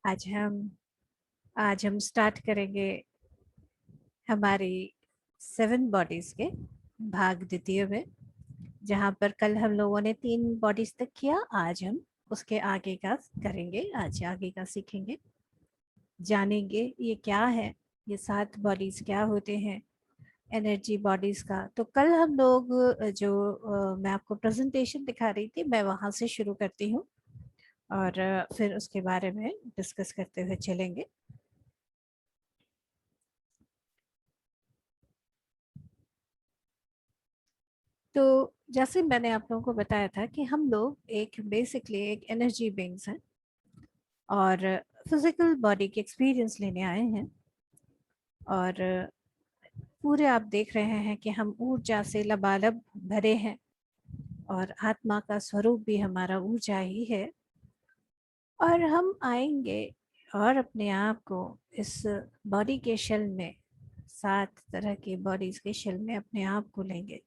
आज हम आज हम स्टार्ट करेंगे हमारी 7 बॉडीज के भाग द्वितीय में। जहाँ पर कल हम लोगों ने 3 बॉडीज तक किया, आज हम उसके आगे का करेंगे। आज आगे का सीखेंगे, जानेंगे ये क्या है, ये 7 बॉडीज क्या होते हैं, एनर्जी बॉडीज का। तो कल हम लोग मैं आपको प्रेजेंटेशन दिखा रही थी, मैं वहाँ से शुरू करती हूँ और फिर उसके बारे में डिस्कस करते हुए चलेंगे। तो जैसे मैंने आप लोगों को बताया था कि हम लोग एक बेसिकली एक एनर्जी बीइंग्स हैं और फिजिकल बॉडी के एक्सपीरियंस लेने आए हैं। और पूरे आप देख रहे हैं कि हम ऊर्जा से लबालब भरे हैं और आत्मा का स्वरूप भी हमारा ऊर्जा ही है। और हम आएंगे और अपने आप को इस बॉडी के शेल में, 7 तरह की बॉडीज के शेल में अपने आप को लेंगे।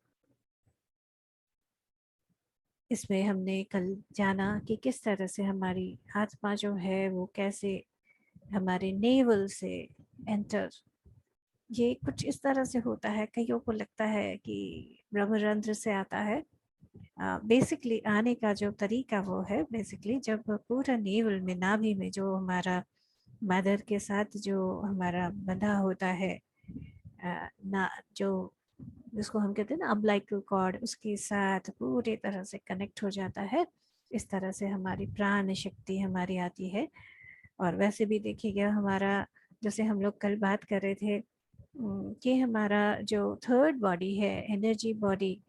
इसमें हमने कल जाना कि किस तरह से हमारी आत्मा जो है वो कैसे हमारे नेवल से एंटर, ये कुछ इस तरह से होता है। कईयों को लगता है कि ब्रह्मरंध्र से आता है। बेसिकली आने का जो तरीका वो है, बेसिकली जब पूरा नेवल में, नाभि में जो हमारा मदर के साथ जो हमारा बंधा होता है, ना जो जिसको हम कहते हैं ना अम्बिलिकल कॉर्ड, उसके साथ पूरी तरह से कनेक्ट हो जाता है। इस तरह से हमारी प्राण शक्ति हमारी आती है। और वैसे भी देखिएगा हमारा, जैसे हम लोग कल बात कर रहे थे कि हमारा जो थर्ड बॉडी है एनर्जी बॉडी,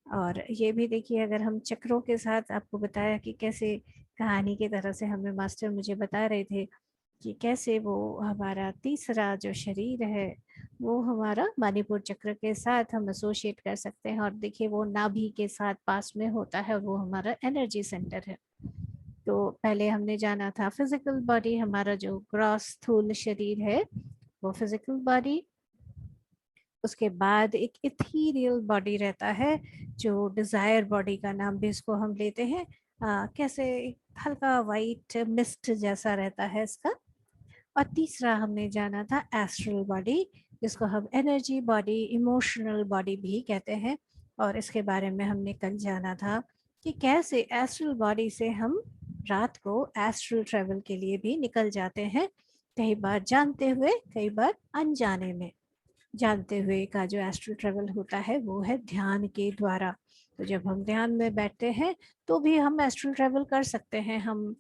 और ये भी देखिए अगर हम चक्रों के साथ, आपको बताया कि कैसे कहानी की तरह से हमें मास्टर मुझे बता रहे थे कि कैसे वो हमारा तीसरा जो शरीर है वो हमारा मणिपुर चक्र के साथ हम एसोसिएट कर सकते हैं। और देखिए वो नाभि के साथ पास में होता है और वो हमारा एनर्जी सेंटर है। तो पहले हमने जाना था फिजिकल बॉडी, हमारा जो ग्रॉस स्थूल शरीर है वो फिजिकल बॉडी। उसके बाद एक इथीरियल बॉडी रहता है जो डिजायर बॉडी का नाम भी इसको हम लेते हैं। कैसे एक हल्का वाइट मिस्ट जैसा रहता है इसका। और तीसरा हमने जाना था एस्ट्रल बॉडी, जिसको हम एनर्जी बॉडी, इमोशनल बॉडी भी कहते हैं। और इसके बारे में हमने कल जाना था कि कैसे एस्ट्रल बॉडी से हम रात को एस्ट्रल ट्रेवल के लिए भी निकल जाते हैं, कई बार जानते हुए कई बार अनजाने में। जानते हुए का जो एस्ट्रल ट्रेवल होता है वो है ध्यान के द्वारा। तो जब हम ध्यान में बैठते हैं तो भी हम एस्ट्रल ट्रेवल कर सकते हैं, हम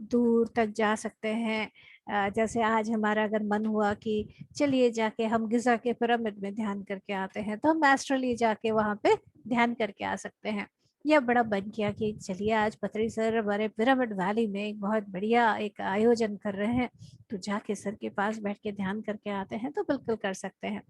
दूर तक जा सकते हैं। जैसे आज हमारा अगर मन हुआ कि चलिए जाके हम गिजा के पिरामिड में ध्यान करके आते हैं, तो हम एस्ट्रली जाके वहां पे ध्यान करके आ सकते हैं। यह बड़ा बन किया कि चलिए आज पतरी सर हमारे पिरामिड वैली में एक बहुत बढ़िया एक आयोजन कर रहे हैं, तो जाके सर के पास बैठ के ध्यान करके आते हैं, तो बिल्कुल कर सकते हैं।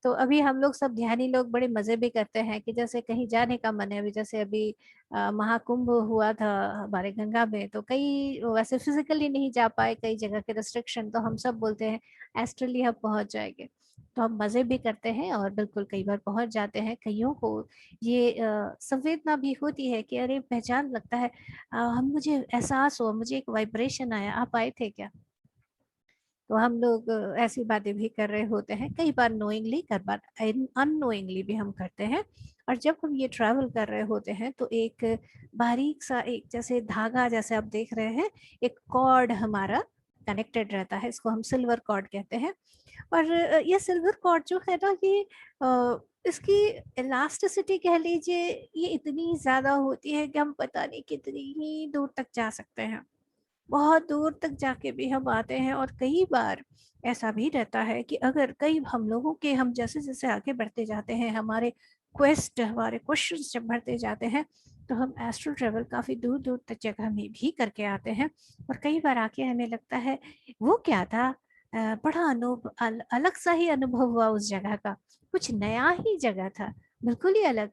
तो अभी हम लोग सब ध्यानी लोग बड़े मजे भी करते हैं कि जैसे कहीं जाने का मन है। अभी जैसे अभी महाकुंभ हुआ था हमारे गंगा में, तो कई वैसे फिजिकली नहीं जा पाए, कई जगह के रिस्ट्रिक्शन, तो हम सब बोलते हैं एस्ट्रली हम पहुंच जाएंगे। तो हम मजे भी करते हैं और बिल्कुल कई बार पहुंच जाते हैं। कईयों को ये संवेदना भी होती है कि अरे पहचान लगता है, हम मुझे एहसास हुआ, मुझे एक वाइब्रेशन आया, आप आए थे क्या। तो हम लोग ऐसी बातें भी कर रहे होते हैं, कई बार नोइंगली, कई बार अननोइंगली भी हम करते हैं। और जब हम ये ट्रैवल कर रहे होते हैं तो एक बारीक सा, एक जैसे धागा जैसे आप देख रहे हैं, एक कॉर्ड हमारा कनेक्टेड रहता है, इसको हम सिल्वर कॉर्ड कहते हैं। और ये सिल्वर कॉर्ड जो है ना, ये इसकी इलास्टिसिटी कह लीजिए, ये इतनी ज्यादा होती है कि हम पता नहीं कितनी ही दूर तक जा सकते हैं। बहुत दूर तक जाके भी हम आते हैं। और कई बार ऐसा भी रहता है कि अगर कई हम लोगों के, हम जैसे जैसे आगे बढ़ते जाते हैं, हमारे क्वेस्ट, हमारे क्वेश्चंस जब बढ़ते जाते हैं, तो हम एस्ट्रल ट्रेवल काफी दूर दूर तक जगह में भी करके आते हैं। और कई बार आके हमें लगता है वो क्या था, बड़ा अनुभव, अलग सा ही अनुभव हुआ उस जगह का, कुछ नया ही जगह था, बिल्कुल ही अलग।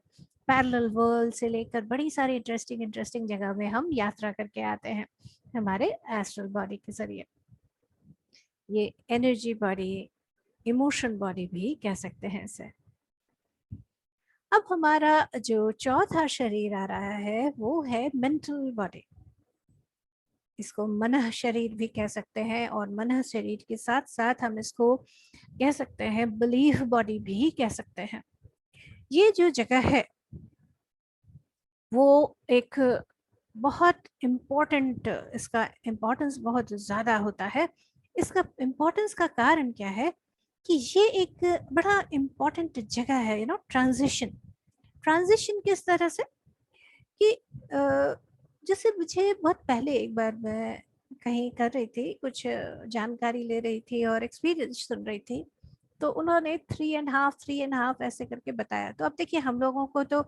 पैरेलल वर्ल्ड से लेकर बड़ी सारी इंटरेस्टिंग इंटरेस्टिंग जगह में हम यात्रा करके आते हैं हमारे एस्ट्रल बॉडी के जरिए। ये एनर्जी बॉडी, इमोशन बॉडी भी कह सकते हैं इसे। अब हमारा जो चौथा शरीर आ रहा है वो है मेंटल बॉडी। इसको मनः शरीर भी कह सकते हैं, और मनः शरीर के साथ साथ हम इसको कह सकते हैं बिलीफ बॉडी भी कह सकते हैं। ये जो जगह है वो एक बहुत इम्पोर्टेंट, इसका इम्पोर्टेंस बहुत ज़्यादा होता है। इसका इम्पोर्टेंस का कारण क्या है कि ये एक बड़ा इम्पोर्टेंट जगह है, ट्रांजिशन। ट्रांजिशन किस तरह से कि जैसे मुझे बहुत पहले एक बार मैं कहीं कर रही थी, कुछ जानकारी ले रही थी और एक्सपीरियंस सुन रही थी, तो उन्होंने 3.5 ऐसे करके बताया। तो अब देखिए हम लोगों को तो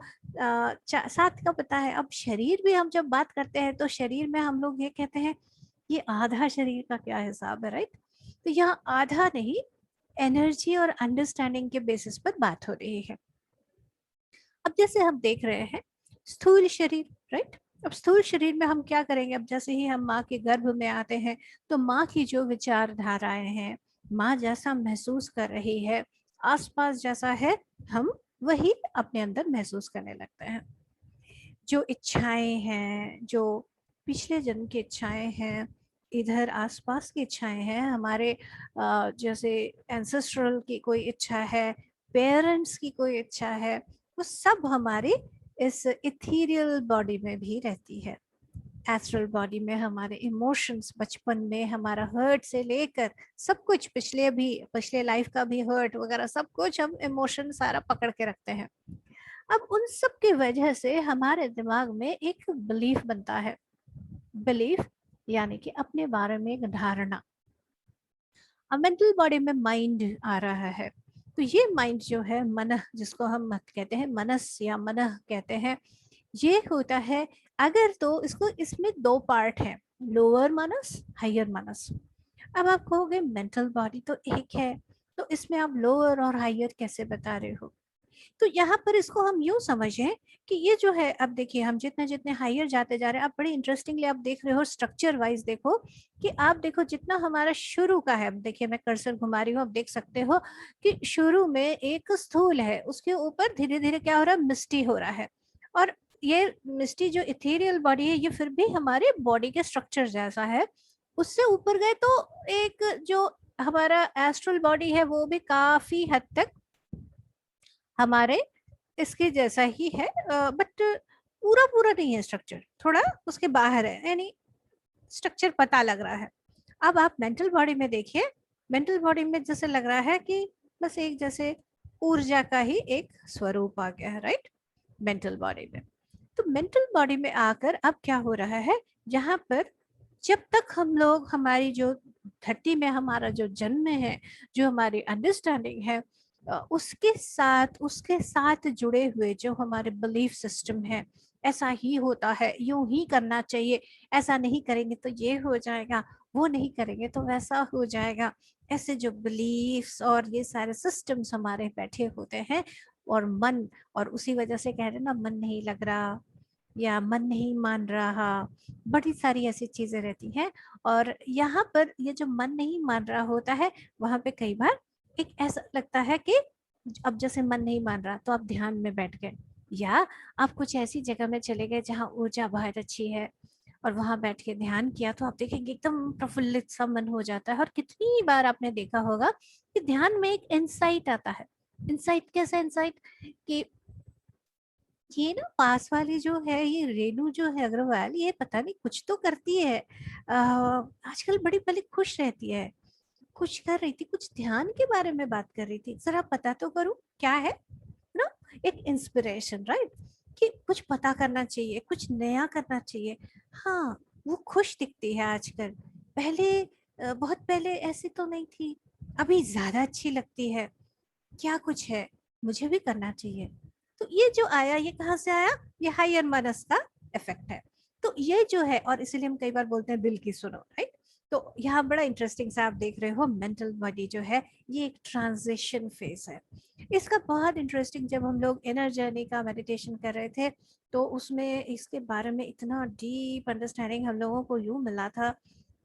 7 का पता है। अब शरीर भी हम जब बात करते हैं तो शरीर में हम लोग ये कहते हैं ये आधा शरीर का क्या हिसाब है, राइट? तो यहाँ आधा नहीं, एनर्जी और अंडरस्टैंडिंग के बेसिस पर बात हो रही है। अब जैसे हम देख रहे हैं स्थूल शरीर, राइट? अब स्थूल शरीर में हम क्या करेंगे, अब जैसे ही हम माँ के गर्भ में आते हैं तो माँ की जो विचारधाराएं हैं, माँ जैसा महसूस कर रही है, आसपास जैसा है, हम वही अपने अंदर महसूस करने लगते हैं। जो इच्छाएं हैं, जो पिछले जन्म की इच्छाएं हैं, इधर आसपास की इच्छाएं हैं, हमारे जैसे एंसेस्ट्रल की कोई इच्छा है, पेरेंट्स की कोई इच्छा है, वो सब हमारी इस इथीरियल बॉडी में भी रहती है। एस्ट्रल बॉडी में हमारे इमोशंस, बचपन में हमारा हर्ट से लेकर सब कुछ, पिछले लाइफ का भी हर्ट वगैरह सब कुछ हम इमोशन सारा पकड़ के रखते हैं। अब उन सब की वजह से हमारे दिमाग में एक बिलीफ बनता है। बिलीफ यानी कि अपने बारे में एक धारणा। अब मेंटल बॉडी में माइंड आ रहा है, तो ये माइंड जो है, मन जिसको हम कहते हैं, मनस या मन कहते हैं, ये होता है। अगर तो इसको, इसमें 2 पार्ट है, लोअर मनस, हायर मनस। अब आप कहोगे मेंटल बॉडी तो एक है, तो इसमें आप लोअर और हायर कैसे बता रहे हो? तो यहाँ पर इसको हम यूं समझें कि ये जो है, अब देखिए हम जितने जितने हायर जाते जा रहे हैं, आप बड़ी इंटरेस्टिंगली आप देख रहे हो स्ट्रक्चर वाइज, देखो कि आप देखो जितना हमारा शुरू का है, अब देखिए मैं कर्सर घुमा रही हूँ, आप देख सकते हो कि शुरू में एक स्थूल है, उसके ऊपर धीरे धीरे क्या हो रहा है, मिस्टी हो रहा है। और ये मिस्टी जो इथेरियल बॉडी है, ये फिर भी हमारे बॉडी के स्ट्रक्चर जैसा है। उससे ऊपर गए तो एक जो हमारा एस्ट्रल बॉडी है वो भी काफी हद तक हमारे इसके जैसा ही है, बट पूरा पूरा नहीं है स्ट्रक्चर, थोड़ा उसके बाहर है, यानी स्ट्रक्चर पता लग रहा है। अब आप मेंटल बॉडी में देखिए, मेंटल बॉडी में जैसे लग रहा है कि बस एक जैसे ऊर्जा का ही एक स्वरूप आ गया है, राइट? मेंटल बॉडी में। तो मेंटल बॉडी में आकर अब क्या हो रहा है, जहां पर जब तक हम लोग, हमारी जो धरती में हमारा जो जन्म है, जो हमारी अंडरस्टैंडिंग है, उसके साथ जुड़े हुए जो हमारे बिलीफ सिस्टम है, ऐसा ही होता है, यूं ही करना चाहिए, ऐसा नहीं करेंगे तो ये हो जाएगा, वो नहीं करेंगे तो वैसा हो जाएगा, ऐसे जो बिलीफ्स और ये सारे सिस्टम्स हमारे बैठे होते हैं, और मन, और उसी वजह से कह रहे हैं ना, मन नहीं लग रहा या मन नहीं मान रहा, बड़ी सारी ऐसी चीजें रहती हैं। और यहाँ पर ये जो मन नहीं मान रहा होता है, वहां पे कई बार एक ऐसा लगता है कि अब जैसे मन नहीं मान रहा तो आप ध्यान में बैठ गए, या आप कुछ ऐसी जगह में चले गए जहाँ ऊर्जा बहुत अच्छी है, और वहां बैठ के ध्यान किया, तो आप देखेंगे एकदम प्रफुल्लित सा मन हो जाता है। और कितनी बार आपने देखा होगा कि ध्यान में एक इंसाइट आता है। इंसाइट कैसा इंसाइट कि ये ना पास वाली जो है, ये रेनू जो है अग्रवाल, ये पता नहीं कुछ तो करती है, आजकल बड़ी बड़ी खुश रहती है, कुछ कर रही थी, कुछ ध्यान के बारे में बात कर रही थी, जरा पता तो करूं क्या है ना। एक इंस्पिरेशन, राइट? कि कुछ पता करना चाहिए, कुछ नया करना चाहिए। हाँ, वो खुश दिखती है आजकल, पहले बहुत पहले ऐसी तो नहीं थी, अभी ज्यादा अच्छी लगती है, क्या कुछ है, मुझे भी करना चाहिए। तो ये जो आया, ये कहाँ से आया? ये हायर मानस का इफेक्ट है। तो ये जो है, और इसीलिए हम कई बार बोलते हैं दिल की सुनो, राइट? तो यहाँ बड़ा इंटरेस्टिंग सा आप देख रहे हो, मेंटल बॉडी जो है ये एक ट्रांजिशन फेज है। इसका बहुत इंटरेस्टिंग, जब हम लोग इनर जर्नी का मेडिटेशन कर रहे थे, तो उसमें इसके बारे में इतना डीप अंडरस्टैंडिंग हम लोगों को यूं मिला था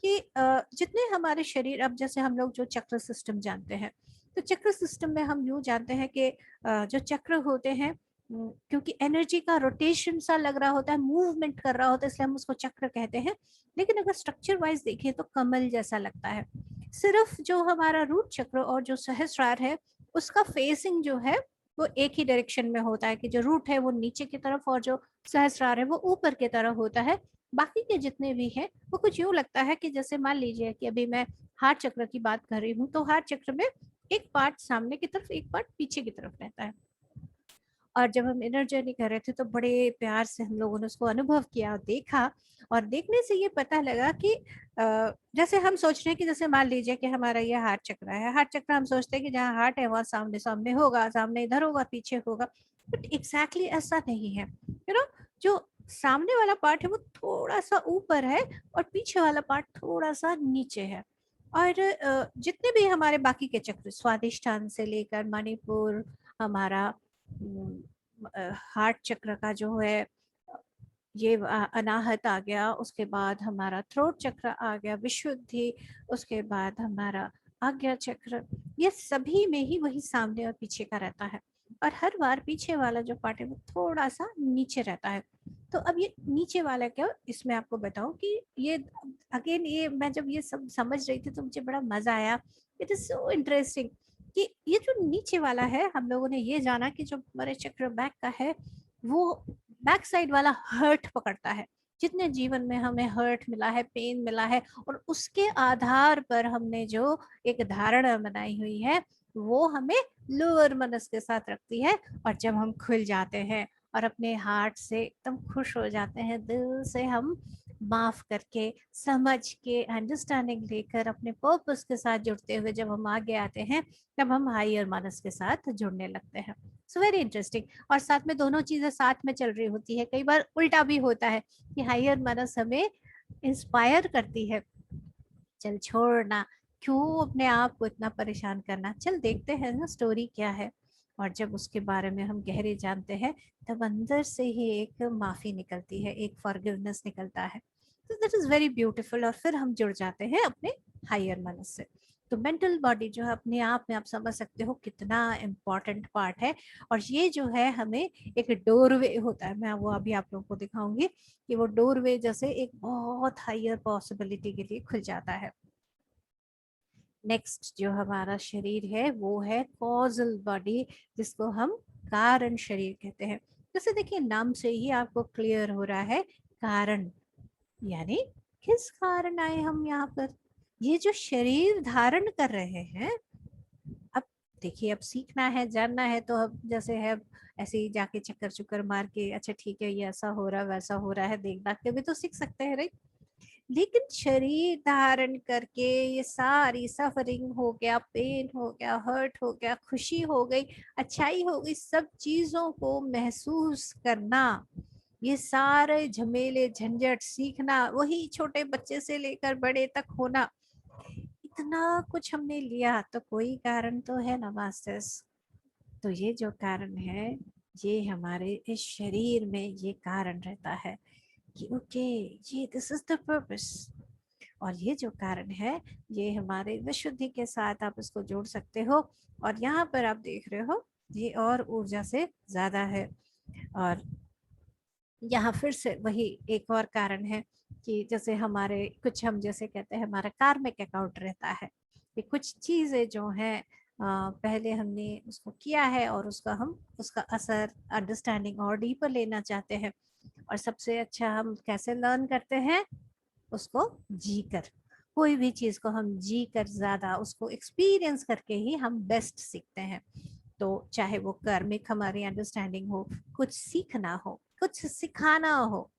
कि जितने हमारे शरीर, अब जैसे हम लोग जो चक्र सिस्टम जानते हैं, तो चक्र सिस्टम में हम यूं जानते हैं कि जो चक्र होते हैं क्योंकि एनर्जी का रोटेशन सा लग रहा होता है, मूवमेंट कर रहा होता है, इसलिए हम उसको चक्र कहते हैं। लेकिन अगर स्ट्रक्चर वाइज देखें तो कमल जैसा लगता है। सिर्फ जो हमारा रूट चक्र और जो सहस्रार है उसका फेसिंग जो है वो एक ही डायरेक्शन में होता है, कि जो रूट है वो नीचे की तरफ और जो सहस्रार है वो ऊपर की तरफ होता है। बाकी के जितने भी हैं वो कुछ यूं लगता है कि जैसे मान लीजिए कि अभी मैं हार्ट चक्र की बात कर रही हूँ, तो हार्ट चक्र में एक पार्ट सामने की तरफ, एक पार्ट पीछे की तरफ रहता है। और जब हम इनर जर्नी कर रहे थे तो बड़े प्यार से हम लोगों ने उसको अनुभव किया, देखा। और देखने से ये पता लगा कि जैसे हम सोच रहे हैं कि जैसे मान लीजिए कि हमारा ये हार्ट चक्र है, हार्ट चक्र हम सोचते हैं कि जहाँ हार्ट है वहाँ सामने सामने होगा, सामने इधर होगा, पीछे होगा। बट एग्जैक्टली ऐसा नहीं है। जो सामने वाला पार्ट है वो थोड़ा सा ऊपर है और पीछे वाला पार्ट थोड़ा सा नीचे है। और जितने भी हमारे बाकी के चक्र, स्वादिष्ठान से लेकर मणिपुर, हमारा हार्ट चक्र का जो है ये अनाहत आ गया, उसके बाद हमारा थ्रोट चक्र आ गया, विशुद्धि, उसके बाद हमारा आज्ञा चक्र, ये सभी में ही वही सामने और पीछे का रहता है। और हर बार पीछे वाला जो पार्ट है वो थोड़ा सा नीचे रहता है। तो अब ये नीचे वाला क्या, इसमें आपको बताऊं कि ये अगेन, ये मैं जब ये सब समझ रही थी तो मुझे बड़ा मजा आया। इट इज सो इंटरेस्टिंग कि ये जो नीचे वाला है, हम लोगों ने ये जाना कि जो हमारे चक्र बैक का है वो बैक साइड वाला हर्ट पकड़ता है। जितने जीवन में हमें हर्ट मिला है, पेन मिला है, और उसके आधार पर हमने जो एक धारणा बनाई हुई है वो हमें लोअर मनस के साथ रखती है। और जब हम खुल जाते हैं और अपने हार्ट से एकदम खुश हो जाते हैं, दिल से हम माफ करके, समझ के, अंडरस्टैंडिंग लेकर, अपने पर्पस के साथ जुड़ते हुए जब हम आगे आते हैं, तब हम हायर मानस के साथ जुड़ने लगते हैं। So very interesting. और साथ में दोनों चीजें साथ में चल रही होती है। कई बार उल्टा भी होता है कि हायर मानस हमें इंस्पायर करती है, चल छोड़ना, क्यों अपने आप को इतना परेशान करना, चल देखते हैं ना स्टोरी क्या है। और जब उसके बारे में हम गहरे जानते हैं, तब अंदर से ही एक माफी निकलती है, एक फॉरगिवनेस निकलता है। तो दैट इज वेरी ब्यूटीफुल। और फिर हम जुड़ जाते हैं अपने हायर मनस से। तो मेंटल बॉडी जो है अपने आप में, आप समझ सकते हो कितना इम्पोर्टेंट पार्ट है। और ये जो है हमें एक डोरवे होता है, मैं वो अभी आप लोगों को दिखाऊंगी कि वो डोरवे जैसे एक बहुत हायर पॉसिबिलिटी के लिए खुल जाता है। नेक्स्ट जो हमारा शरीर है वो है कॉजल बॉडी, जिसको हम कारण शरीर कहते हैं। जैसे देखिए नाम से ही आपको क्लियर हो रहा है, कारण, यानी किस कारण आए हम यहाँ पर, ये जो शरीर धारण कर रहे हैं। अब देखिए, अब सीखना है, जानना है, तो अब जैसे है ऐसे ही जाके चक्कर चुक्कर मार के अच्छा ठीक है ये ऐसा हो रहा है वैसा हो रहा है देखना के भी तो सीख सकते हैं, राइट। लेकिन शरीर धारण करके ये सारी सफरिंग हो गया, पेन हो गया, हर्ट हो गया, खुशी हो गई, अच्छाई हो गई, सब चीजों को महसूस करना, ये सारे झमेले झंझट सीखना, वही छोटे बच्चे से लेकर बड़े तक होना, इतना कुछ हमने लिया, तो कोई कारण तो है ना मास्टर्स। तो ये जो कारण है, ये हमारे इस शरीर में ये कारण रहता है कि ओके, ये दिस इज द पर्पस। और ये जो कारण है, ये हमारे विशुद्धि के साथ आप इसको जोड़ सकते हो। और यहाँ पर आप देख रहे हो ये और ऊर्जा से ज्यादा है। और यहाँ फिर से वही एक और कारण है कि जैसे हमारे कुछ, हम जैसे कहते हैं हमारा कार्मिक अकाउंट रहता है, कि कुछ चीजें जो हैं पहले हमने उसको किया है और उसका हम उसका असर, अंडरस्टैंडिंग और डीपर लेना चाहते हैं। और सबसे अच्छा हम कैसे लर्न करते हैं, उसको जी कर। कोई भी चीज को हम जी कर, ज्यादा उसको एक्सपीरियंस करके ही हम बेस्ट सीखते हैं। तो चाहे वो कार्मिक हमारी अंडरस्टैंडिंग हो, कुछ सीखना हो, कुछ सिखाना हो,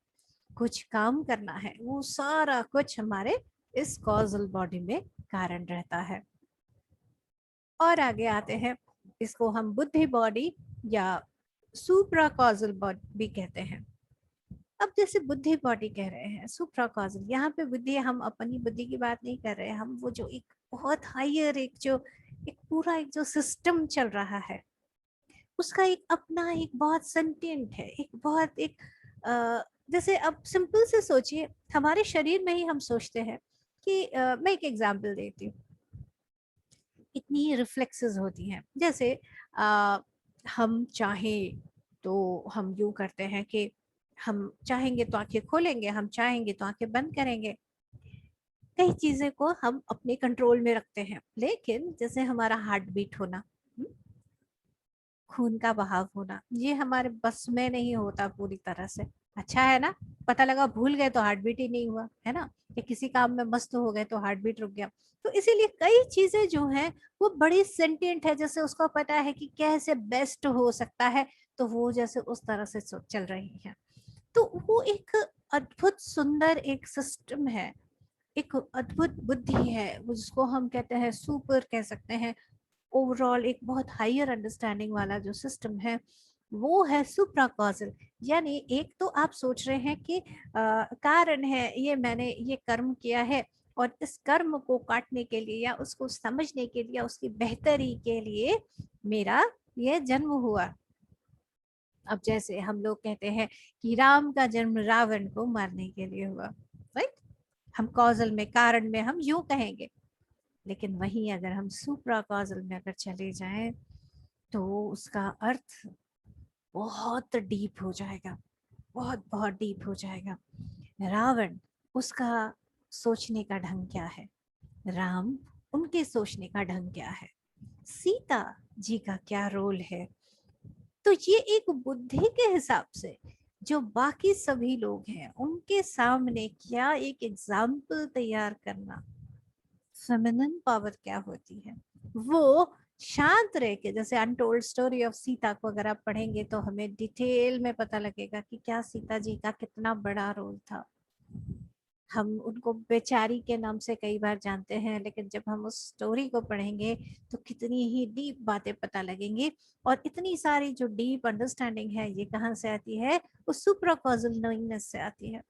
कुछ काम करना है, वो सारा कुछ हमारे इस कॉजल बॉडी में कारण रहता है। और आगे आते हैं, इसको हम बुद्धि बॉडी या सुप्रा कॉजल बॉडी भी कहते हैं। अब जैसे बुद्धि बॉडी कह रहे हैं, सुप्रा कॉजल, यहाँ पे बुद्धि, हम अपनी बुद्धि की बात नहीं कर रहे हैं, हम वो जो एक बहुत हायर, एक जो एक पूरा एक जो सिस्टम चल रहा है, उसका एक अपना एक बहुत सेंटिएंट है, एक बहुत एक जैसे अब सिंपल से सोचिए, हमारे शरीर में ही हम सोचते हैं कि मैं एक एग्जांपल देती हूँ, इतनी रिफ्लेक्सेस होती हैं। जैसे हम चाहे तो हम यूं करते हैं कि हम चाहेंगे तो आंखें खोलेंगे, हम चाहेंगे तो आंखें बंद करेंगे। कई चीजें को हम अपने कंट्रोल में रखते हैं, लेकिन जैसे हमारा हार्ट बीट होना, खून का बहाव होना, ये हमारे बस में नहीं होता पूरी तरह से। अच्छा है ना, पता लगा भूल गए तो हार्ट बीट ही नहीं हुआ, है ना, कि किसी काम में मस्त हो गए तो हार्ट बीट रुक गया। तो इसीलिए कई चीजें जो हैं वो बड़ी सेंटिएंट है, जैसे उसको पता है कि कैसे बेस्ट हो सकता है, तो वो जैसे उस तरह से चल रही है। तो वो एक अद्भुत सुंदर एक सिस्टम है, एक अद्भुत बुद्धि है, वो जिसको हम कहते हैं सुपर कह सकते हैं। ओवरऑल एक बहुत हायर अंडरस्टैंडिंग वाला जो सिस्टम है वो है सुप्रा कॉजल। यानी एक तो आप सोच रहे हैं कि कारण है, ये मैंने ये कर्म किया है, और इस कर्म को काटने के लिए या उसको समझने के लिए, उसकी बेहतरी के लिए मेरा ये जन्म हुआ। अब जैसे हम लोग कहते हैं कि राम का जन्म रावण को मारने के लिए हुआ, राइट, हम कॉजल में, कारण में हम यूं कहेंगे। लेकिन वहीं अगर हम सुप्रा कॉजल में अगर चले जाएं तो उसका अर्थ बहुत डीप हो जाएगा, बहुत बहुत डीप हो जाएगा। रावण, उसका सोचने का ढंग क्या है, राम, उनके सोचने का ढंग क्या है, सीता जी का क्या रोल है। तो ये एक बुद्धि के हिसाब से जो बाकी सभी लोग हैं उनके सामने क्या एक एग्जाम्पल तैयार करना, फेमिनिन पावर क्या होती है, वो शांत रह के, जैसे अनटोल्ड स्टोरी ऑफ सीता को अगर आप पढ़ेंगे तो हमें डिटेल में पता लगेगा कि क्या सीता जी का कितना बड़ा रोल था। हम उनको बेचारी के नाम से कई बार जानते हैं, लेकिन जब हम उस स्टोरी को पढ़ेंगे तो कितनी ही डीप बातें पता लगेंगी। और इतनी सारी जो डीप अंडरस्टैंडिंग है ये कहाँ से आती है, उस सुप्राकॉजल नोइंगनेस से आती है।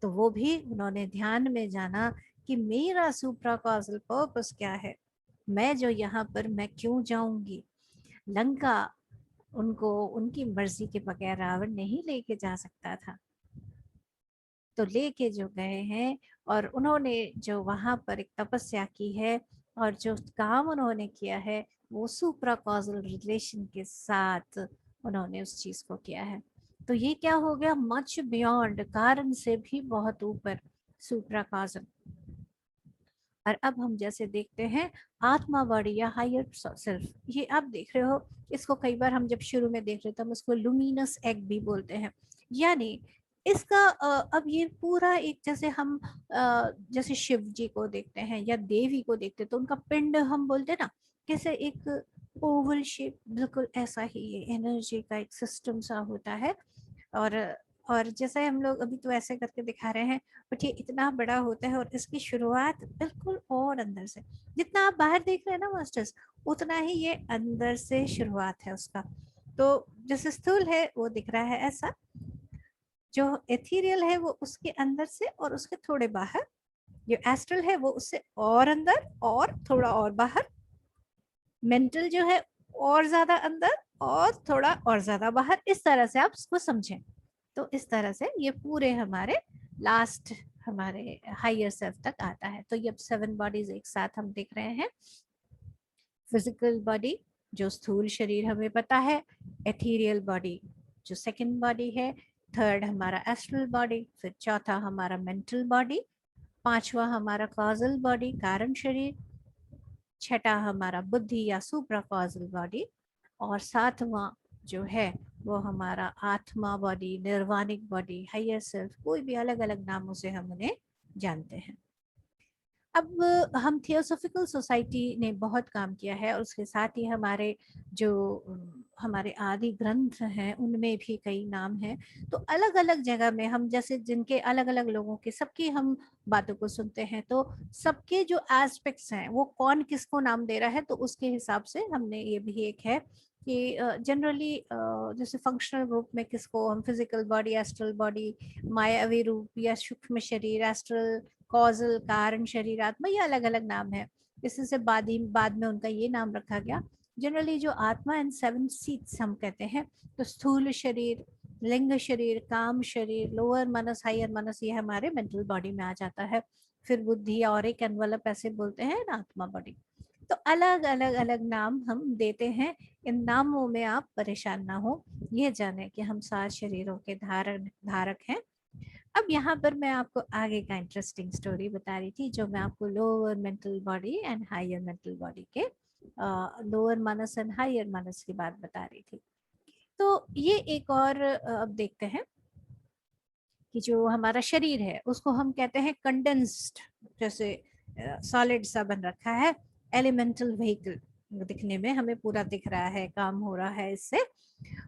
तो वो भी उन्होंने ध्यान में जाना कि मेरा सुप्राकॉजल पर्पस क्या है, मैं जो यहाँ पर मैं क्यों जाऊंगी लंका। उनको उनकी मर्जी के बगैर रावण नहीं लेके जा सकता था, तो लेके जो गए हैं, और उन्होंने जो वहां पर एक तपस्या की है और जो काम उन्होंने किया है वो सुप्रा कॉजल रिलेशन के साथ उन्होंने उस चीज को किया है। तो ये क्या हो गया, मच बियॉन्ड, कारण से भी बहुत ऊपर, सुप्रा कॉजल। और अब हम जैसे देखते हैं आत्मा बॉडी या हायर सेल्फ, ये आप देख रहे हो, इसको कई बार हम जब शुरू में देख रहे थे हम इसको लुमिनस एग भी बोलते हैं। यानी इसका अब ये पूरा एक, जैसे हम जैसे शिव जी को देखते हैं या देवी को देखते हैं तो उनका पिंड हम बोलते हैं ना, कैसे एक ओवल शेप, बिल्कुल ऐसा ही ये एनर्जी का एक सिस्टम सा होता है। और और जैसे हम लोग अभी तो ऐसे करके दिखा रहे हैं, बट ये इतना बड़ा होता है और इसकी शुरुआत बिल्कुल और अंदर से, जितना आप बाहर देख रहे हैं ना मास्टर्स, उतना ही ये अंदर से शुरुआत है उसका। तो जैसे स्थूल है वो दिख रहा है ऐसा, जो एथीरियल है वो उसके अंदर से और उसके थोड़े बाहर, जो एस्ट्रल है वो उससे और अंदर और थोड़ा और बाहर, मेंटल जो है और ज्यादा अंदर और थोड़ा और ज्यादा बाहर, इस तरह से आप उसको समझें। तो इस तरह से ये पूरे हमारे लास्ट, हमारे हायर सेल्फ तक आता है। तो ये 7 बॉडीज एक साथ हम देख रहे हैं। फिजिकल बॉडी, जो स्थूल शरीर हमें पता है, एथीरियल बॉडी जो सेकंड बॉडी है, थर्ड हमारा एस्ट्रल बॉडी, फिर चौथा हमारा मेंटल बॉडी, पांचवा हमारा कॉजल बॉडी कारण शरीर, छठा हमारा बुद्धि या सुप्रा कॉजल बॉडी, और सातवां जो है वो हमारा आत्मा बॉडी, निर्वाणिक बॉडी, हायर सेल्फ, कोई भी अलग अलग नामों से हम उन्हें जानते हैं। अब हम थियोसॉफिकल सोसाइटी ने बहुत काम किया है और उसके साथ ही हमारे जो हमारे आदि ग्रंथ हैं उनमें भी कई नाम हैं। तो अलग अलग जगह में हम जैसे जिनके अलग अलग लोगों के सबकी हम बातों को सुनते हैं, तो सबके जो एस्पेक्ट्स हैं वो कौन किसको नाम दे रहा है, तो उसके हिसाब से हमने ये भी एक है कि जनरली जैसे फंक्शनल ग्रुप में किसको हम फिजिकल बॉडी, एस्ट्रल बॉडी, मायावी रूप या सूक्ष्म शरीर, एस्ट्रल, कॉजल कारण शरीर, आत्मा, ये अलग अलग नाम है। इसी से बाद में उनका ये नाम रखा गया। जनरली जो आत्मा एंड 7 सीट्स हम कहते हैं, तो स्थूल शरीर, लिंग शरीर, काम शरीर, लोअर मनस, हायर मनस, ये हमारे मेंटल बॉडी में आ जाता है। फिर बुद्धि और एक एनवलप ऐसे बोलते हैं ना आत्मा बॉडी। तो अलग अलग अलग नाम हम देते हैं। इन नामों में आप परेशान ना हो, ये जाने कि हम 7 शरीरों के धारक हैं। अब यहाँ पर मैं आपको आगे का इंटरेस्टिंग स्टोरी बता रही थी, जो मैं आपको lower mental body and higher mental body के, लोअर मानस एंड हायर मानस की बात बता रही थी। तो ये एक और अब देखते हैं कि जो हमारा शरीर है उसको हम कहते हैं कंडेंस्ड, जैसे सॉलिड सा बन रखा है, एलिमेंटल व्हीकल, दिखने में हमें पूरा दिख रहा है, काम हो रहा है इससे।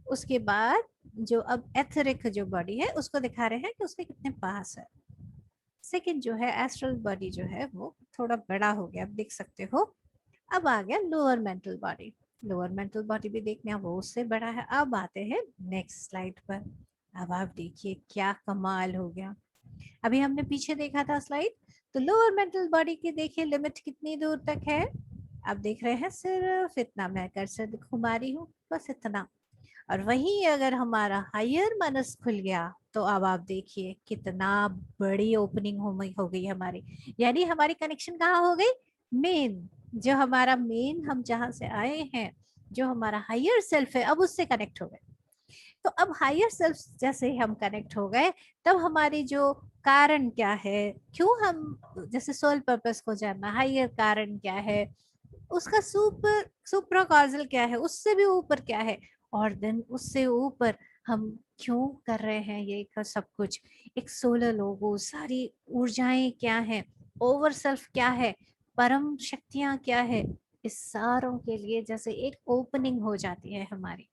उसके बाद जो अब एथरिक जो बॉडी है उसको दिखा रहे हैं कि उसके कितने पास है। सेकंड जो है एस्ट्रल बॉडी जो है वो थोड़ा बड़ा हो गया, आप देख सकते हो। अब आ गया lower mental body, lower mental body भी देखना वो उससे बड़ा है। अब आते हैं नेक्स्ट स्लाइड पर। अब आप देखिए क्या कमाल हो गया। अभी हमने पीछे देखा था स्लाइड, तो लोअर मेंटल बॉडी की देखिए लिमिट कितनी दूर तक है। आप देख रहे हैं सिर्फ इतना, मैं कर्सर घुमा रही हूँ बस इतना। और वहीं अगर हमारा हायर मनस खुल गया तो अब आप देखिए कितना बड़ी ओपनिंग हो गई हमारी। यानी हमारी कनेक्शन कहाँ हो गई, मेन, जो हमारा मेन, हम जहां से आए हैं, जो हमारा हायर सेल्फ है, अब उससे कनेक्ट हो गए। तो अब हायर सेल्फ जैसे हम कनेक्ट हो गए, तब हमारी जो कारण क्या है, क्यों हम जैसे सोल पर्पस को जानना, हायर कारण क्या है, उसका सुपर कॉजल क्या है, उससे भी ऊपर क्या है, और देन उससे ऊपर हम क्यों कर रहे हैं ये सब कुछ, एक सोलर लोगो, सारी ऊर्जाएं क्या है, ओवर सेल्फ क्या है, परम शक्तियां क्या है, इस सारों के लिए जैसे एक ओपनिंग हो जाती है हमारी।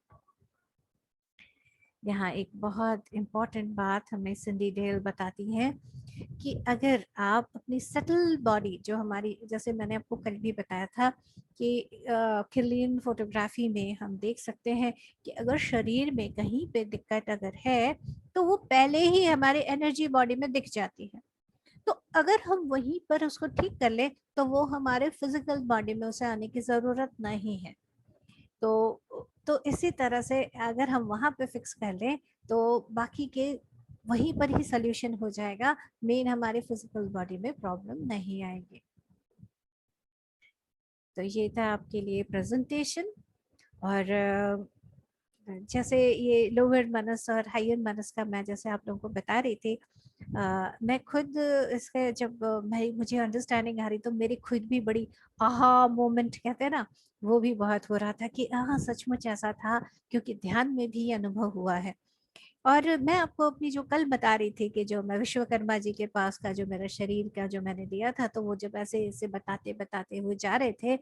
यहाँ एक बहुत इम्पोर्टेंट बात हमें सिंडी डेल बताती है कि अगर आप अपनी सटल बॉडी, जो हमारी, जैसे मैंने आपको कल भी बताया था कि किरलियन फोटोग्राफी में हम देख सकते हैं कि अगर शरीर में कहीं पे दिक्कत अगर है तो वो पहले ही हमारे एनर्जी बॉडी में दिख जाती है। तो अगर हम वहीं पर उसको ठीक कर ले तो वो हमारे फिजिकल बॉडी में उसे आने की जरूरत नहीं है। तो इसी तरह से अगर हम वहां पे फिक्स कर लें तो बाकी के वहीं पर ही सोल्यूशन हो जाएगा, मेन हमारे फिजिकल बॉडी में प्रॉब्लम नहीं आएगी। तो ये था आपके लिए प्रेजेंटेशन। और जैसे ये लोअर मनस और हायर मनस का मैं जैसे आप लोगों को बता रही थी, मैं खुद इसके जब मैं मुझे अंडरस्टैंडिंग आ रही तो मेरी खुद भी बड़ी आहा मोमेंट कहते हैं ना, वो भी बहुत हो रहा था कि हाँ सचमुच ऐसा था, क्योंकि ध्यान में भी अनुभव हुआ है। और मैं आपको अपनी जो कल बता रही थी कि जो मैं विश्वकर्मा जी के पास का जो मेरा शरीर का जो मैंने दिया था, तो वो जब ऐसे ऐसे बताते बताते हुए जा रहे थे,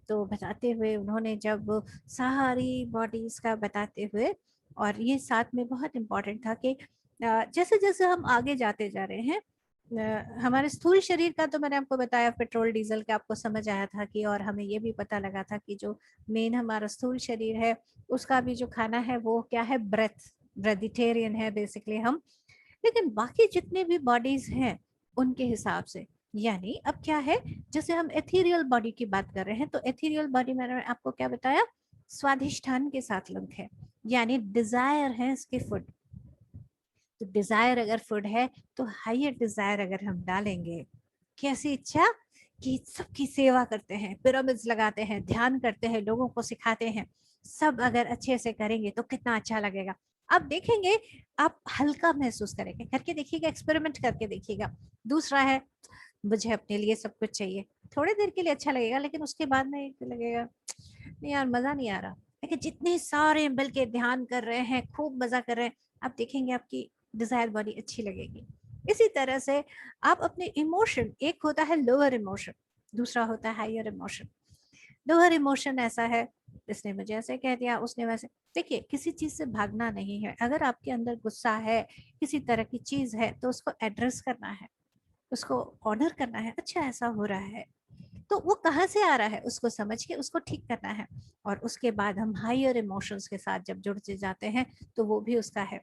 तो बताते हुए उन्होंने जब सारी बॉडीज का बताते हुए, और ये साथ में बहुत इम्पोर्टेंट था कि जैसे जैसे हम आगे जाते जा रहे हैं, हमारे स्थूल शरीर का तो मैंने आपको बताया पेट्रोल डीजल का आपको समझ आया था कि, और हमें ये भी पता लगा था कि जो मेन हमारा स्थूल शरीर है उसका भी जो खाना है वो क्या है, ब्रेथ, वेजिटेरियन है बेसिकली हम। लेकिन बाकी जितने भी बॉडीज हैं उनके हिसाब से, यानी अब क्या है, जैसे हम एथीरियल बॉडी की बात कर रहे हैं, तो एथीरियल बॉडी मैंने आपको क्या बताया, स्वादिष्ठान के साथ लिंक है, यानी डिजायर है इसके फूड। तो डिजायर अगर फूड है तो हायर डिजायर अगर हम डालेंगे, कैसी इच्छा, कि सबकी सेवा करते हैं, पिरामिड्स लगाते हैं, ध्यान करते हैं, लोगों को सिखाते हैं, सब अगर अच्छे से करेंगे तो कितना अच्छा लगेगा। आप देखेंगे, आप हल्का महसूस करेंगे, करके देखिएगा, एक्सपेरिमेंट करके देखिएगा। दूसरा है, मुझे अपने लिए सब कुछ चाहिए, थोड़ी देर के लिए अच्छा लगेगा, लेकिन उसके बाद में लगेगा नहीं यार मजा नहीं आ रहा। लेकिन जितने सारे मिल के ध्यान कर रहे हैं, खूब मजा कर रहे हैं, आप देखेंगे आपकी डिजायर बॉडी अच्छी लगेगी। इसी तरह से आप अपने इमोशन, एक होता है लोअर इमोशन, दूसरा होता है हायर इमोशन। लोअर इमोशन ऐसा है, इसने मुझे ऐसे कह दिया, उसने वैसे, देखिए किसी चीज से भागना नहीं है। अगर आपके अंदर गुस्सा है, किसी तरह की चीज है, तो उसको एड्रेस करना है, उसको ऑनर करना है, अच्छा ऐसा हो रहा है तो वो कहाँ से आ रहा है उसको समझ के उसको ठीक करना है। और उसके बाद हम हायर इमोशंस के साथ जब जुड़ते जाते हैं तो वो भी उसका है।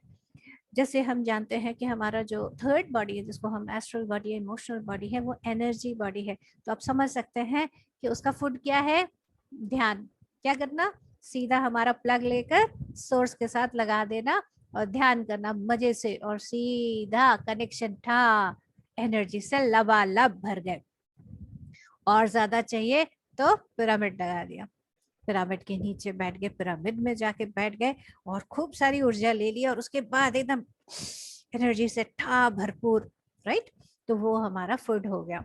जैसे हम जानते हैं कि हमारा जो थर्ड बॉडी है, जिसको हम एस्ट्रल बॉडी है, इमोशनल बॉडी है, वो एनर्जी बॉडी है। तो आप समझ सकते हैं कि उसका फूड क्या है, ध्यान। क्या करना, सीधा हमारा प्लग लेकर सोर्स के साथ लगा देना और ध्यान करना मजे से, और सीधा कनेक्शन था, एनर्जी से लबालब भर गए। और ज्यादा चाहिए तो पिरामिड लगा दिया, पिरामिड के नीचे बैठ गए, पिरामिड में जाके बैठ गए और खूब सारी ऊर्जा ले ली और उसके बाद एकदम एनर्जी से था भरपूर, राइट। तो वो हमारा फूड हो गया।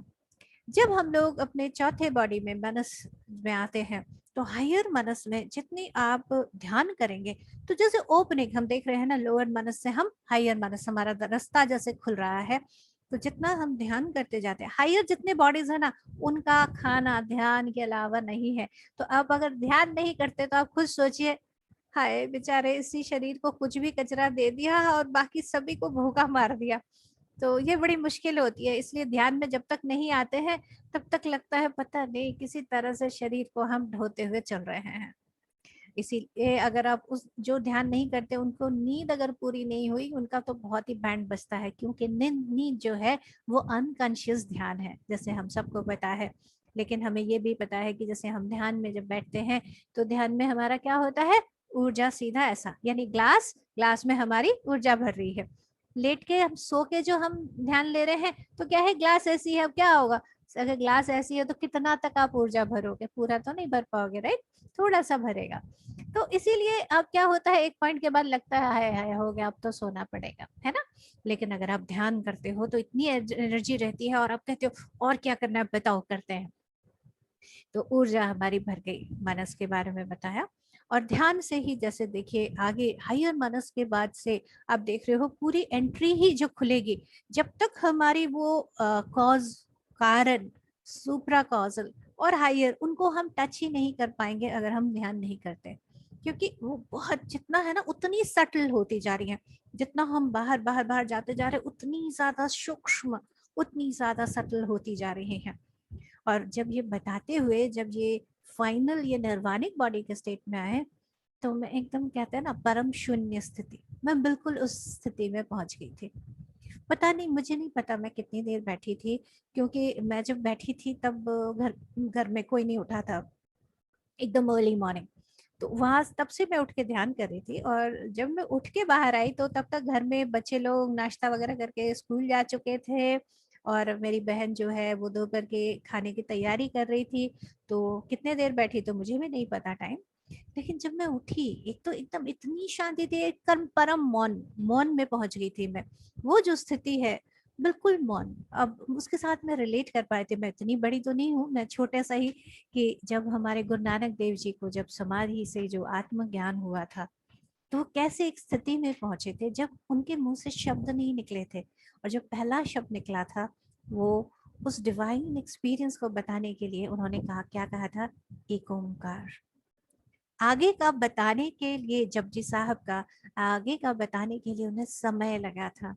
जब हम लोग अपने चौथे बॉडी में मनस में आते हैं, तो हायर मनस में जितनी आप ध्यान करेंगे, तो जैसे ओपनिंग हम देख रहे हैं ना, लोअर मनस से हम हायर मनस, हमारा रास्ता जैसे खुल रहा है। तो जितना हम ध्यान करते जाते हैं, हायर जितने बॉडीज है ना, उनका खाना ध्यान के अलावा नहीं है। तो आप अगर ध्यान नहीं करते तो आप खुद सोचिए, हाय बेचारे इसी शरीर को कुछ भी कचरा दे दिया और बाकी सभी को भूखा मार दिया। तो ये बड़ी मुश्किल होती है, इसलिए ध्यान में जब तक नहीं आते हैं तब तक लगता है पता नहीं किसी तरह से शरीर को हम ढोते हुए चल रहे हैं। इसीलिए अगर आप उस जो ध्यान नहीं करते, उनको नींद अगर पूरी नहीं हुई, उनका तो बहुत ही बैंड बजता है, क्योंकि नींद नींद जो है वो अनकॉन्शियस ध्यान है, जैसे हम सबको पता है। लेकिन हमें ये भी पता है कि जैसे हम ध्यान में जब बैठते हैं, तो ध्यान में हमारा क्या होता है, ऊर्जा सीधा ऐसा, यानी ग्लास ग्लास में हमारी ऊर्जा भर रही है। लेट के हम सो के जो हम ध्यान ले रहे हैं, तो क्या है, ग्लास ऐसी है, अब क्या होगा, अगर ग्लास ऐसी है तो कितना तक आप ऊर्जा भरोगे, पूरा तो नहीं भर पाओगे, राइट, थोड़ा सा भरेगा। तो इसीलिए अब क्या होता है, एक पॉइंट के बाद लगता है हाय हाय हो गया, अब तो सोना पड़ेगा, है ना। लेकिन अगर आप ध्यान करते हो तो इतनी एनर्जी रहती है और आप कहते हो और क्या करना है बताओ, करते हैं। तो ऊर्जा हमारी भर गई, मनस के बारे में बताया। और ध्यान से ही जैसे देखिए आगे हायर मनस के बाद से आप देख रहे हो पूरी एंट्री ही जो खुलेगी, जब तक हमारी वो कॉज, कारण, सुप्रा कॉजल और हायर, उनको हम टच ही नहीं कर पाएंगे अगर हम ध्यान नहीं करते। क्योंकि वो बहुत जितना है ना उतनी सटल होती जा रही है, जितना हम बाहर बाहर बाहर जाते जा रहे हैं उतनी ज्यादा सूक्ष्म, उतनी ज्यादा सटल होती जा रही हैं। और जब ये बताते हुए, जब ये फाइनल ये निर्वाणिक बॉडी के स्टेट में आए, तो मैं एकदम कहते हैं ना परम शून्य स्थिति, मैं बिल्कुल उस स्थिति में पहुंच गई थी। पता नहीं, मुझे नहीं पता मैं कितनी देर बैठी थी, क्योंकि मैं जब बैठी थी तब घर घर में कोई नहीं उठा था, एकदम अर्ली मॉर्निंग। तो वहां तब से मैं उठ के ध्यान कर रही थी, और जब मैं उठ के बाहर आई तो तब तक घर में बच्चे लोग नाश्ता वगैरह करके स्कूल जा चुके थे, और मेरी बहन जो है वो दोपहर के खाने की तैयारी कर रही थी। तो कितने देर बैठी तो मुझे भी नहीं पता टाइम। लेकिन जब मैं उठी, एक तो एकदम इतनी शांति थी, एक परम मौन, मौन में पहुंच गई थी मैं। वो जो स्थिति है, बिल्कुल मौन। अब उसके साथ मैं रिलेट कर पाए थे, मैं इतनी बड़ी तो नहीं हूँ, मैं छोटे सा ही, कि जब हमारे गुरु नानक देव जी को जब समाधि से जो आत्मज्ञान हुआ था, तो वो कैसे एक स्थिति में पहुंचे थे जब उनके मुंह से शब्द नहीं निकले थे, और जो पहला शब्द निकला था वो उस डिवाइन एक्सपीरियंस को बताने के लिए उन्होंने कहा, क्या कहा था, एक ओंकार। आगे का बताने के लिए जपजी साहब का, आगे का बताने के लिए उन्हें समय लगा था।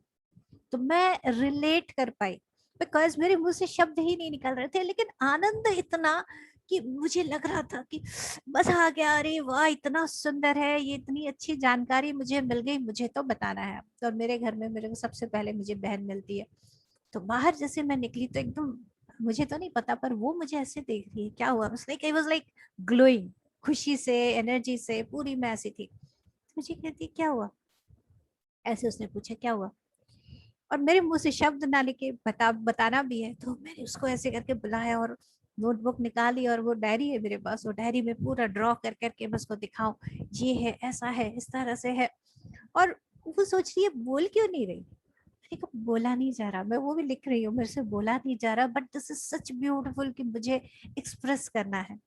तो मैं रिलेट कर पाई, बिकॉज मेरे मुंह से शब्द ही नहीं निकल रहे थे, लेकिन आनंद इतना कि मुझे लग रहा था कि बस आ गया, अरे वाह इतना सुंदर है, ये इतनी अच्छी जानकारी मुझे मिल गई, मुझे तो बताना है। तो मेरे घर में मेरे को सबसे पहले मुझे बहन मिलती है। तो बाहर जैसे मैं निकली तो एकदम, मुझे तो नहीं पता पर वो मुझे ऐसे देख रही है, क्या हुआ, आई वाज लाइक ग्लोइंग, खुशी से, एनर्जी से पूरी मैं ऐसी थी। तो मुझे कहती क्या हुआ, ऐसे उसने पूछा क्या हुआ, और मेरे मुंह से शब्द ना लेके बताना भी है, तो मैंने उसको ऐसे करके बुलाया और नोटबुक निकाली, और वो डायरी है मेरे पास, वो डायरी में पूरा ड्रॉ कर करके मैं उसको दिखाऊं, ये है, ऐसा है, इस तरह से है। और वो सोच रही है बोल क्यों नहीं रही, मैंने कहा बोला नहीं जा रहा, मैं वो भी लिख रही हूँ, मेरे से बोला नहीं जा रहा, but this is such beautiful कि मुझे एक्सप्रेस करना है।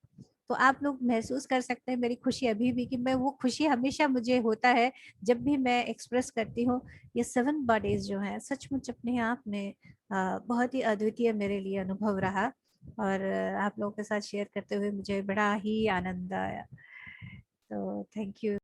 तो आप लोग महसूस कर सकते हैं मेरी खुशी अभी भी, कि मैं वो खुशी हमेशा मुझे होता है जब भी मैं एक्सप्रेस करती हूँ। ये 7 बॉडीज जो है सचमुच अपने आप में बहुत ही अद्वितीय मेरे लिए अनुभव रहा, और आप लोगों के साथ शेयर करते हुए मुझे बड़ा ही आनंद आया। तो थैंक यू।